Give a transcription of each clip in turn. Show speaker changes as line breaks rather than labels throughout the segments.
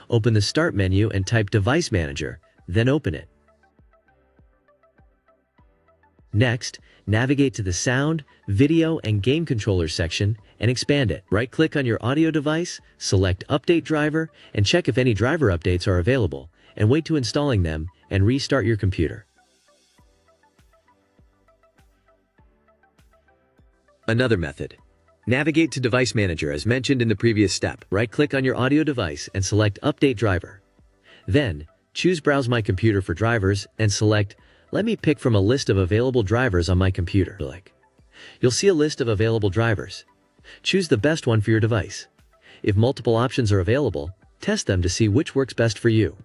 Open the Start menu and type Device Manager, then open it. Next, navigate to the Sound, Video, and Game Controllers section and expand it. Right-click on your audio device, select Update Driver, and check if any driver updates are available, and wait to installing them and restart your computer. Another method. Navigate to Device Manager as mentioned in the previous step. Right-click on your audio device and select Update Driver. Then, choose Browse My Computer for drivers and select Let me pick from a list of available drivers on my computer. You'll see a list of available drivers. Choose the best one for your device. If multiple options are available, test them to see which works best for you.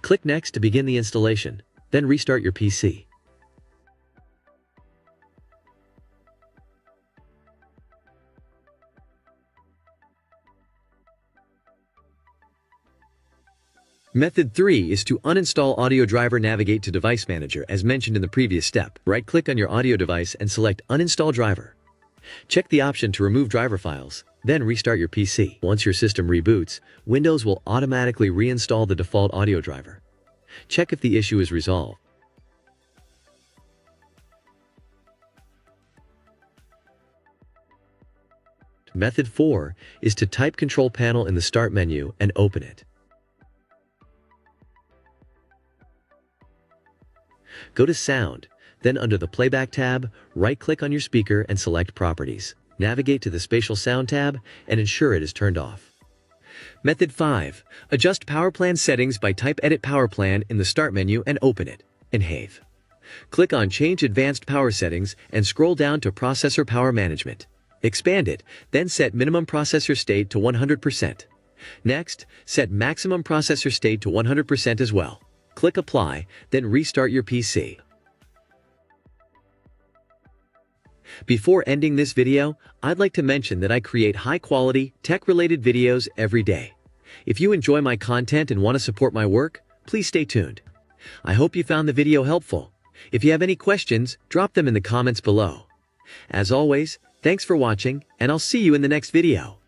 Click Next to begin the installation, then restart your PC. Method 3 is to uninstall audio driver. Navigate to Device Manager as mentioned in the previous step. Right-click on your audio device and select Uninstall Driver. Check the option to remove driver files, then restart your PC. Once your system reboots, Windows will automatically reinstall the default audio driver. Check if the issue is resolved. Method 4 is to type Control Panel in the Start menu and open it. Go to Sound, then under the Playback tab, right-click on your speaker and select Properties. Navigate to the Spatial Sound tab and ensure it is turned off. Method 5. Adjust power plan settings by type Edit Power Plan in the Start menu and open it. Enhave. Click on Change Advanced Power Settings and scroll down to Processor Power Management. Expand it, then set Minimum Processor State to 100%. Next, set Maximum Processor State to 100% as well. Click Apply, then restart your PC. Before ending this video, I'd like to mention that I create high-quality, tech-related videos every day. If you enjoy my content and want to support my work, please stay tuned. I hope you found the video helpful. If you have any questions, drop them in the comments below. As always, thanks for watching, and I'll see you in the next video.